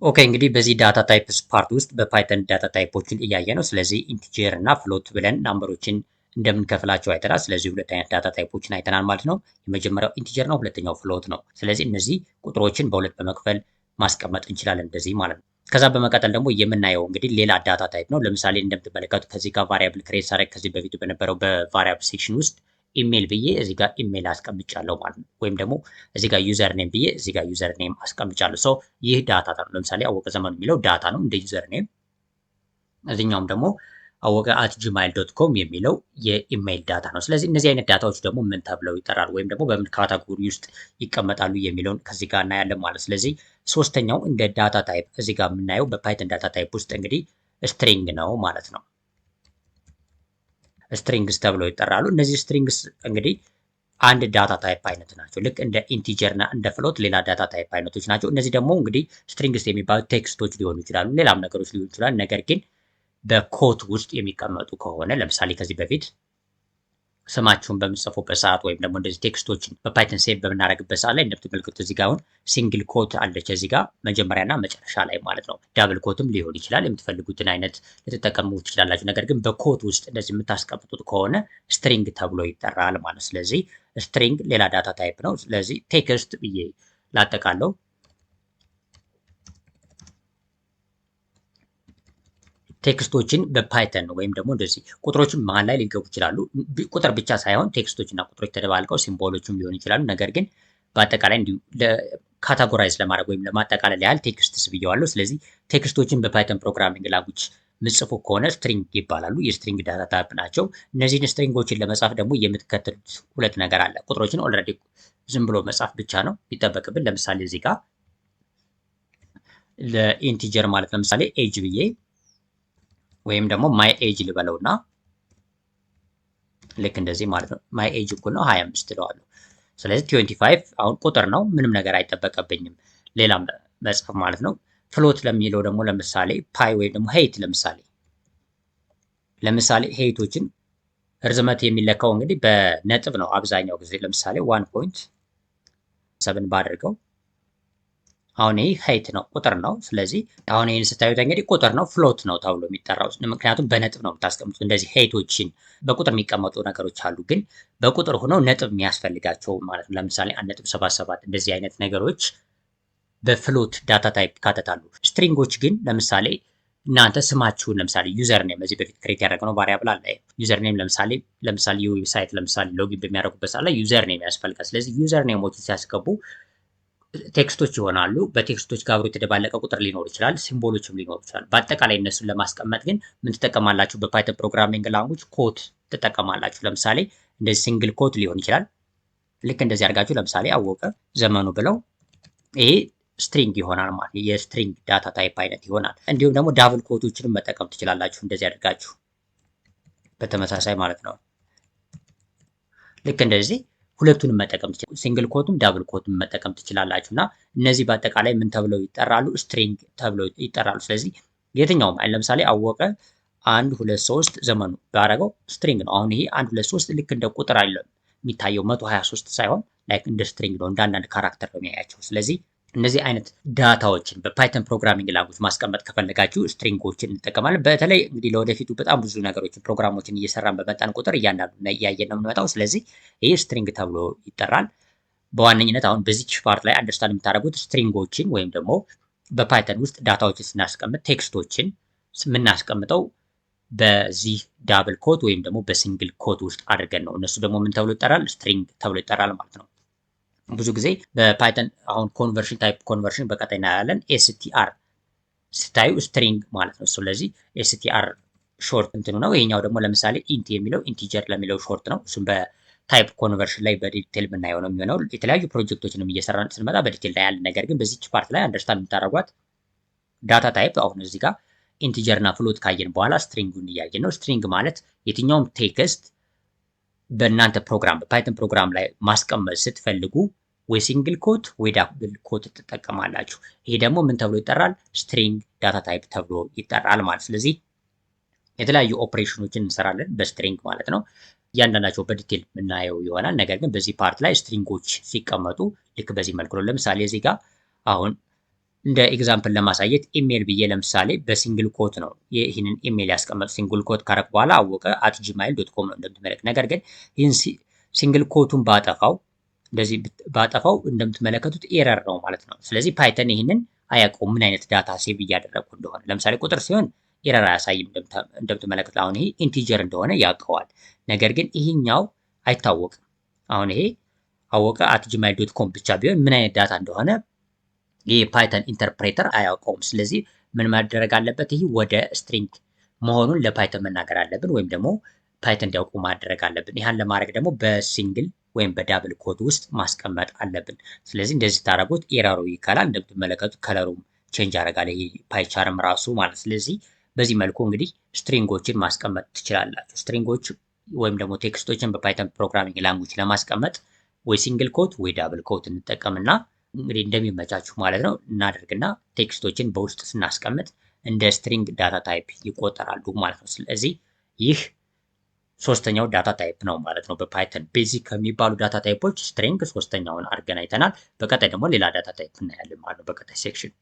ኦኬ እንግዲህ በዚህ ዳታ ታይፕስ ፓርት ውስጥ በፓይተን ዳታ ታይፖችን እያየ ነው። ስለዚህ ኢንቲጀር እና ፍሎት ብለን ናምበሮችን እንደምንከፍላቸው አይተናል። ስለዚህ ሁለት አይነት ዳታ ታይፖችን አይተናል ማለት ነው። የመጀመሪያው ኢንቲጀር ነው፣ ሁለተኛው ፍሎት ነው። ስለዚህ እነዚህ ቁጥሮችን በሁለት በመክፈል ማስቀመጥ እንችላለን እንደዚህ ማለት ነው። ከዛ በመቀጠል ደግሞ የምናየው እንግዲህ ሌላ ዳታ ታይፕ ነው። ለምሳሌ እንደምትመለከቱት ከዚህ ጋር ቫሪያብል ክሬት ሳደርግ ከዚህ በፊት በነበረው በቫሪያብል ሴክሽን ውስጥ ኢሜል ብዬ እዚህ ጋር ኢሜል አስቀምጫለሁ ማለት ነው። ወይም ደግሞ እዚህ ጋር ዩዘር ኔም ብዬ እዚህ ጋር ዩዘር ኔም አስቀምጫለሁ። ሰው ይህ ዳታ ነው። ለምሳሌ አወቀ ዘመኑ የሚለው ዳታ ነው እንደ ዩዘር ኔም። እዚህኛውም ደግሞ አወቀ @gmail.com የሚለው የኢሜይል ዳታ ነው። ስለዚህ እነዚህ አይነት ዳታዎች ደግሞ ምን ተብለው ይጠራሉ ወይም ደግሞ በምን ካታጎሪ ውስጥ ይቀመጣሉ የሚለውን ከዚህ ጋር እናያለን ማለት። ስለዚህ ሶስተኛው እንደ ዳታ ታይፕ እዚህ ጋር የምናየው በፓይተን ዳታ ታይፕ ውስጥ እንግዲህ ስትሪንግ ነው ማለት ነው። ስትሪንግስ ተብለው ይጠራሉ። እነዚህ ስትሪንግስ እንግዲህ አንድ ዳታ ታይፕ አይነት ናቸው። ልክ እንደ ኢንቲጀር እና እንደ ፍሎት ሌላ ዳታ ታይፕ አይነቶች ናቸው። እነዚህ ደግሞ እንግዲህ ስትሪንግስ የሚባሉ ቴክስቶች ሊሆኑ ይችላሉ፣ ሌላም ነገሮች ሊሆኑ ይችላሉ። ነገር ግን በኮት ውስጥ የሚቀመጡ ከሆነ ለምሳሌ ከዚህ በፊት ስማችሁን በምጽፉበት ሰዓት ወይም ደግሞ እንደዚህ ቴክስቶችን በፓይተን ሴቭ በምናደርግበት ሰዓት ላይ እንደምትመለከቱት እዚህ ጋር አሁን ሲንግል ኮት አለች እዚህ ጋር መጀመሪያና መጨረሻ ላይ ማለት ነው። ዳብል ኮትም ሊሆን ይችላል። የምትፈልጉትን አይነት ልትጠቀሙ ትችላላችሁ። ነገር ግን በኮት ውስጥ እንደዚህ የምታስቀምጡት ከሆነ ስትሪንግ ተብሎ ይጠራል ማለት። ስለዚህ ስትሪንግ ሌላ ዳታ ታይፕ ነው። ስለዚህ ቴክስት ብዬ ላጠቃለው ቴክስቶችን በፓይተን ወይም ደግሞ እንደዚህ ቁጥሮችን መሀል ላይ ሊገቡ ይችላሉ። ቁጥር ብቻ ሳይሆን ቴክስቶችና ቁጥሮች ተደባልቀው ሲምቦሎችም ሊሆኑ ይችላሉ። ነገር ግን በአጠቃላይ እንዲሁ ካታጎራይዝ ለማድረግ ወይም ለማጠቃለል ያህል ቴክስትስ ብየዋለሁ። ስለዚህ ቴክስቶችን በፓይተን ፕሮግራሚንግ ላንጉጅ ምጽፉ ከሆነ ስትሪንግ ይባላሉ። የስትሪንግ ዳታ ታይፕ ናቸው። እነዚህን ስትሪንጎችን ለመጻፍ ደግሞ የምትከተሉት ሁለት ነገር አለ። ቁጥሮችን ኦልሬዲ ዝም ብሎ መጻፍ ብቻ ነው የሚጠበቅብን። ለምሳሌ እዚህ ጋር ለኢንቲጀር ማለት ለምሳሌ ኤጅ ብዬ ወይም ደግሞ ማይ ኤጅ ልበለውና ልክ እንደዚህ ማለት ነው። ማይ ኤጅ እኩል ነው 25 እለዋለሁ። ስለዚህ 25 አሁን ቁጥር ነው፣ ምንም ነገር አይጠበቅብኝም ሌላም መጻፍ ማለት ነው። ፍሎት ለሚለው ደግሞ ለምሳሌ ፓይ ወይም ደግሞ ሄይት ለምሳሌ ሄይቶችን ርዝመት የሚለካው እንግዲህ በነጥብ ነው አብዛኛው ጊዜ። ለምሳሌ 1.7 ባደርገው አሁን ይህ ሄይት ነው ቁጥር ነው። ስለዚህ አሁን ይህን ስታዩት እንግዲህ ቁጥር ነው፣ ፍሎት ነው ተብሎ የሚጠራው ምክንያቱም በነጥብ ነው የምታስቀምጡት። እንደዚህ ሄይቶችን በቁጥር የሚቀመጡ ነገሮች አሉ፣ ግን በቁጥር ሆነው ነጥብ የሚያስፈልጋቸው ማለት ነው። ለምሳሌ 1.77 እንደዚህ አይነት ነገሮች በፍሎት ዳታ ታይፕ ይካተታሉ። ስትሪንጎች ግን ለምሳሌ እናንተ ስማችሁን ለምሳሌ ዩዘር ኔም እዚህ በፊት ክሬት ያደረግነው ቫሪያብል አለ። ዩዘር ኔም ለምሳሌ የዌብሳይት ለምሳሌ ሎጊን በሚያደርጉበት ሰዓት ላይ ዩዘር ኔም ያስፈልጋል። ስለዚህ ዩዘር ኔሞችን ሲያስገቡ ቴክስቶች ይሆናሉ። በቴክስቶች ጋር አብሮ የተደባለቀ ቁጥር ሊኖር ይችላል፣ ሲምቦሎችም ሊኖሩ ይችላል። በአጠቃላይ እነሱን ለማስቀመጥ ግን ምን ትጠቀማላችሁ? በፓይተን ፕሮግራሚንግ ላንጉጅ ኮት ትጠቀማላችሁ። ለምሳሌ እንደዚህ ሲንግል ኮት ሊሆን ይችላል። ልክ እንደዚህ አድርጋችሁ ለምሳሌ አወቀ ዘመኑ ብለው ይሄ ስትሪንግ ይሆናል ማለት ነው። የስትሪንግ ዳታ ታይፕ አይነት ይሆናል። እንዲሁም ደግሞ ዳብል ኮቶችንም መጠቀም ትችላላችሁ። እንደዚህ አድርጋችሁ በተመሳሳይ ማለት ነው። ልክ እንደዚህ ሁለቱንም መጠቀም ትችላላችሁ። ሲንግል ኮቱም ዳብል ኮቱም መጠቀም ትችላላችሁ። እና እነዚህ በአጠቃላይ ምን ተብለው ይጠራሉ? ስትሪንግ ተብለው ይጠራሉ። ስለዚህ የትኛውም ለምሳሌ አወቀ 1 2 3 ዘመኑ ባረገው ስትሪንግ ነው። አሁን ይሄ 1 2 3 ልክ እንደ ቁጥር አይደለም የሚታየው 123 ሳይሆን ላይክ እንደ ስትሪንግ ነው፣ እንዳንዳንድ ካራክተር ነው የሚያያቸው። ስለዚህ እነዚህ አይነት ዳታዎችን በፓይተን ፕሮግራሚንግ ላንጉጅ ማስቀመጥ ከፈለጋችሁ ስትሪንጎችን እንጠቀማለን። በተለይ እንግዲህ ለወደፊቱ በጣም ብዙ ነገሮችን ፕሮግራሞችን እየሰራን በመጣን ቁጥር እያንዳንዱ እያየን ነው የምንመጣው። ስለዚህ ይህ ስትሪንግ ተብሎ ይጠራል። በዋነኝነት አሁን በዚች ፓርት ላይ አንደርስታንድ የምታደርጉት ስትሪንጎችን ወይም ደግሞ በፓይተን ውስጥ ዳታዎችን ስናስቀምጥ ቴክስቶችን የምናስቀምጠው በዚህ ዳብል ኮት ወይም ደግሞ በሲንግል ኮት ውስጥ አድርገን ነው። እነሱ ደግሞ ምን ተብሎ ይጠራል? ስትሪንግ ተብሎ ይጠራል ማለት ነው። ብዙ ጊዜ በፓይተን አሁን ኮንቨርሽን ታይፕ ኮንቨርሽን በቀጣይ እናያለን። ኤስቲአር ስታዩ ስትሪንግ ማለት ነው። ስለዚህ ኤስቲአር ሾርት እንትኑ ነው። ይሄኛው ደግሞ ለምሳሌ ኢንት የሚለው ኢንቲጀር ለሚለው ሾርት ነው። እሱም በታይፕ ኮንቨርሽን ላይ በዲቴል የምናየው ነው የሚሆነው። የተለያዩ ፕሮጀክቶችንም እየሰራን ስንመጣ በዲቴል ላይ ያለ፣ ነገር ግን በዚች ፓርት ላይ አንደርስታንድ የምታደርጓት ዳታ ታይፕ አሁን እዚህ ጋር ኢንቲጀር እና ፍሎት ካየን በኋላ ስትሪንጉን እያየን ነው። ስትሪንግ ማለት የትኛውም ቴክስት በእናንተ ፕሮግራም በፓይተን ፕሮግራም ላይ ማስቀመጥ ስትፈልጉ ወይ ሲንግል ኮት ወይ ዳብል ኮት ትጠቀማላችሁ። ይሄ ደግሞ ምን ተብሎ ይጠራል? ስትሪንግ ዳታ ታይፕ ተብሎ ይጠራል ማለት። ስለዚህ የተለያዩ ኦፕሬሽኖችን እንሰራለን በስትሪንግ ማለት ነው። እያንዳንዳቸው በዲቴል የምናየው ይሆናል። ነገር ግን በዚህ ፓርት ላይ ስትሪንጎች ሲቀመጡ ልክ በዚህ መልኩ ነው። ለምሳሌ እዚህ ጋር አሁን እንደ ኤግዛምፕል ለማሳየት ኢሜል ብዬ ለምሳሌ በሲንግል ኮት ነው ይህንን ኢሜል ያስቀመጡ። ሲንግል ኮት ካረግ በኋላ አወቀ @gmail.com ነው እንደምትመለከት። ነገር ግን ይህን ሲንግል ኮቱን ባጠፋው እንደዚህ ባጠፋው እንደምትመለከቱት ኤረር ነው ማለት ነው። ስለዚህ ፓይተን ይህንን አያውቀውም ምን አይነት ዳታ ሴቭ እያደረግኩ እንደሆነ። ለምሳሌ ቁጥር ሲሆን ኤረር አያሳይም እንደምትመለከቱት። አሁን ይሄ ኢንቲጀር እንደሆነ ያውቀዋል። ነገር ግን ይህኛው አይታወቅም። አሁን ይሄ አወቀ @gmail.com ብቻ ቢሆን ምን አይነት ዳታ እንደሆነ ይህ ፓይተን ኢንተርፕሬተር አያውቀውም። ስለዚህ ምን ማድረግ አለበት? ይህ ወደ ስትሪንግ መሆኑን ለፓይተን መናገር አለብን፣ ወይም ደግሞ ፓይተን እንዲያውቁ ማድረግ አለብን። ይህን ለማድረግ ደግሞ በሲንግል ወይም በዳብል ኮት ውስጥ ማስቀመጥ አለብን። ስለዚህ እንደዚህ ታደረጉት ኤረሩ ይከላል። እንደምትመለከቱት ከለሩም ቼንጅ ያደርጋል ይሄ ፓይቻርም ራሱ ማለት። ስለዚህ በዚህ መልኩ እንግዲህ ስትሪንጎችን ማስቀመጥ ትችላላችሁ። ስትሪንጎች ወይም ደግሞ ቴክስቶችን በፓይተን ፕሮግራሚንግ ላንጉጅ ለማስቀመጥ ወይ ሲንግል ኮት ወይ ዳብል ኮት እንጠቀምና እንግዲህ እንደሚመቻችሁ ማለት ነው እናደርግና ቴክስቶችን በውስጥ ስናስቀምጥ እንደ ስትሪንግ ዳታ ታይፕ ይቆጠራሉ ማለት ነው። ስለዚህ ይህ ሶስተኛው ዳታ ታይፕ ነው ማለት ነው። በፓይተን ቤዚክ ከሚባሉ ዳታ ታይፖች ስትሪንግ ሶስተኛውን አድርገን አይተናል። በቀጣይ ደግሞ ሌላ ዳታ ታይፕ እናያለን ማለት ነው በቀጣይ ሴክሽን።